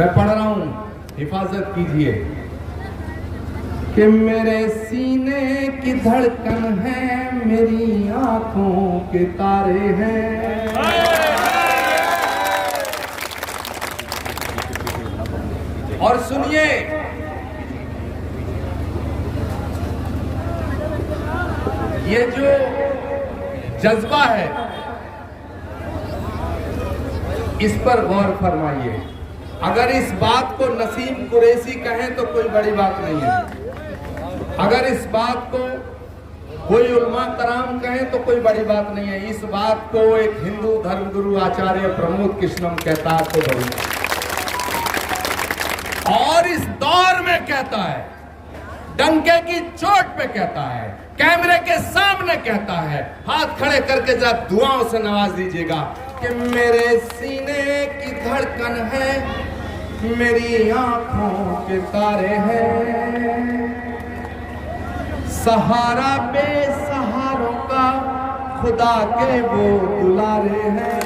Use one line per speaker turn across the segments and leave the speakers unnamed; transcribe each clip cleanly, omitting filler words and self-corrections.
मैं पढ़ रहा हूं, हिफाजत कीजिए। कि मेरे सीने की धड़कन है, मेरी आंखों के तारे हैं। और सुनिए, ये जो जज्बा है इस पर गौर फरमाइए। अगर इस बात को नसीम कुरैशी कहें तो कोई बड़ी बात नहीं है, अगर इस बात को कोई उलमा कराम कहें तो कोई बड़ी बात नहीं है, इस बात को एक हिंदू धर्मगुरु आचार्य प्रमोद कृष्णम कहता है तो बड़ी। और इस दौर में कहता है, डंके की चोट पे कहता है, कैमरे के सामने कहता है, हाथ खड़े करके जरा दुआओं से नवाज दीजिएगा कि मेरे सीने की धड़कन है, मेरी आंखों के तारे हैं। सहारा बेसहारों का खुदा के वो दुलारे हैं।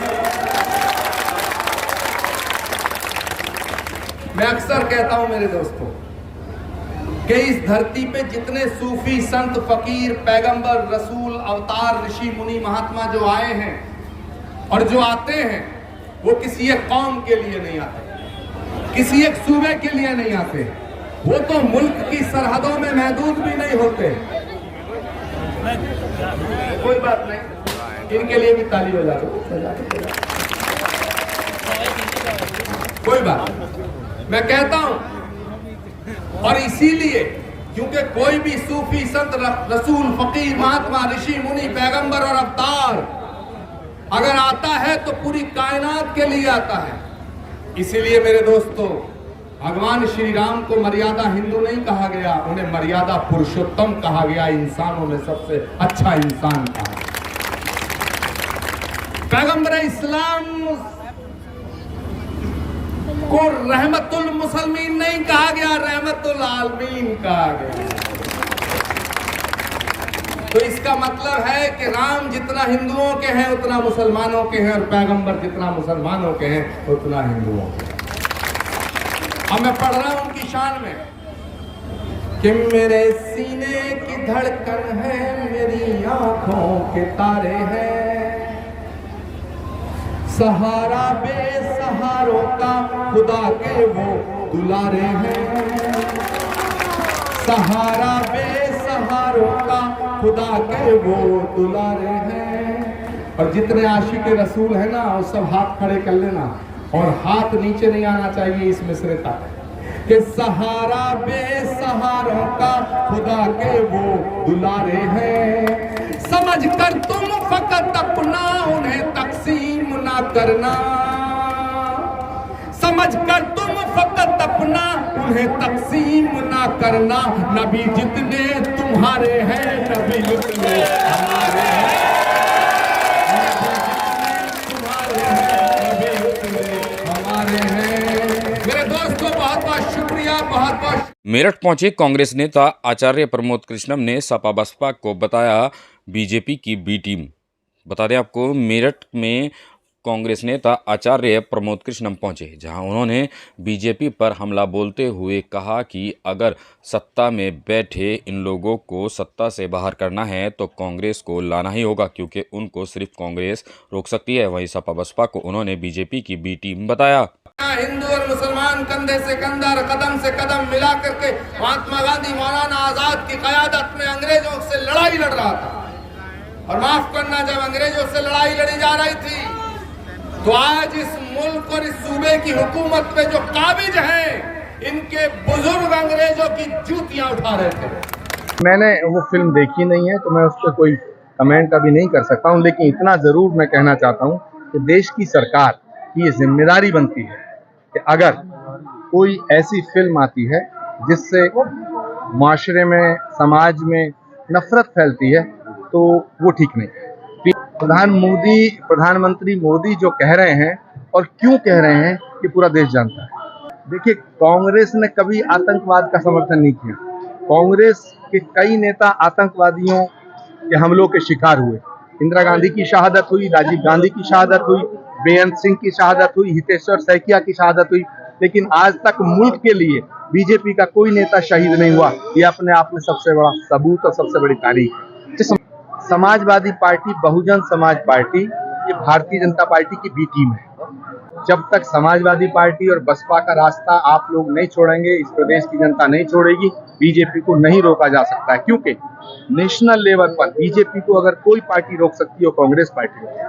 मैं अक्सर कहता हूं मेरे दोस्तों कि इस धरती पे जितने सूफी संत फकीर पैगंबर रसूल अवतार ऋषि मुनि महात्मा जो आए हैं और जो आते हैं, वो किसी एक कौम के लिए नहीं आते, किसी एक सूबे के लिए नहीं आते, वो तो मुल्क की सरहदों में महदूद भी नहीं होते। कोई बात नहीं, इनके लिए भी ताली हो जाती, कोई बात। मैं कहता हूं, और इसीलिए क्योंकि कोई भी सूफी संत रसूल फकीर महात्मा ऋषि मुनि पैगंबर और अवतार अगर आता है तो पूरी कायनात के लिए आता है। इसीलिए मेरे दोस्तों, भगवान श्री राम को मर्यादा हिंदू नहीं कहा गया, उन्हें मर्यादा पुरुषोत्तम कहा गया, इंसानों में सबसे अच्छा इंसान कहा। पैगंबर इस्लाम को रहमतुल मुसलमीन नहीं कहा गया, रहमतुल आलमीन कहा गया। तो इसका मतलब है कि राम जितना हिंदुओं के हैं उतना मुसलमानों के हैं, और पैगंबर जितना मुसलमानों के हैं उतना हिंदुओं के। अब मैं पढ़ रहा हूं उनकी शान में कि मेरे सीने की धड़कन है, मेरी आंखों के तारे हैं। सहारा बेसहारों का खुदा के वो दुलारे हैं। सहारा बेसहारों का खुदा के वो दुलारे हैं। और जितने आशिक रसूल है ना, वो सब हाथ खड़े कर लेना, और हाथ नीचे नहीं आना चाहिए इस मिसरे तक कि सहारा बेसहारों का खुदा के वो दुलारे हैं। समझ कर तुम फकत अपना उन्हें तकसीम ना करना, समझ कर तुम फकत अपना उन्हें तकसीम ना करना। नबी जितने तुम्हारे हैं, नबी उतने हमारे हैं।
मेरठ पहुंचे कांग्रेस नेता आचार्य प्रमोद कृष्णम ने सपा बसपा को बताया बीजेपी की बी टीम। बता दें आपको, मेरठ में कांग्रेस नेता आचार्य प्रमोद कृष्णम पहुंचे, जहां उन्होंने बीजेपी पर हमला बोलते हुए कहा कि अगर सत्ता में बैठे इन लोगों को सत्ता से बाहर करना है तो कांग्रेस को लाना ही होगा, क्योंकि उनको सिर्फ कांग्रेस रोक सकती है। वहीं सपा बसपा को उन्होंने बीजेपी की बी टीम बताया।
हिंदू और मुसलमान कंधे से कंधा, कदम से कदम मिला करके महात्मा गांधी मौलाना आजाद की क़यादत में अंग्रेजों से लड़ाई लड़ रहा था। और माफ करना, जब अंग्रेजों से लड़ाई लड़ी जा रही थी तो आज इस मुल्क और इस सूबे की हुकूमत पे जो काबिज हैं, इनके बुजुर्ग अंग्रेजों की जूतियां उठा रहे थे।
मैंने वो फिल्म देखी नहीं है तो मैं उस पर कोई कमेंट अभी नहीं कर सकता हूं, लेकिन इतना ज़रूर मैं कहना चाहता हूं कि देश की सरकार की ये जिम्मेदारी बनती है कि अगर कोई ऐसी फिल्म आती है जिससे माशरे में, समाज में नफरत फैलती है तो वो ठीक नहीं है। प्रधानमंत्री मोदी जो कह रहे हैं और क्यों कह रहे हैं कि पूरा देश जानता है। देखिए, कांग्रेस ने कभी आतंकवाद का समर्थन नहीं किया। कांग्रेस के कई नेता आतंकवादियों के हमलों के शिकार हुए। इंदिरा गांधी की शहादत हुई, राजीव गांधी की शहादत हुई, बेअंत सिंह की शहादत हुई, हितेश्वर सैकिया की शहादत हुई। लेकिन आज तक मुल्क के लिए बीजेपी का कोई नेता शहीद नहीं हुआ। ये अपने आप में सबसे बड़ा सबूत और सबसे बड़ी तारीख है। समाजवादी पार्टी, बहुजन समाज पार्टी, ये भारतीय जनता पार्टी की बी टीम है। जब तक समाजवादी पार्टी और बसपा का रास्ता आप लोग नहीं छोड़ेंगे, इस प्रदेश की जनता नहीं छोड़ेगी, बीजेपी को नहीं रोका जा सकता है। क्योंकि नेशनल लेवल पर बीजेपी को अगर कोई पार्टी रोक सकती है, वो कांग्रेस पार्टी है।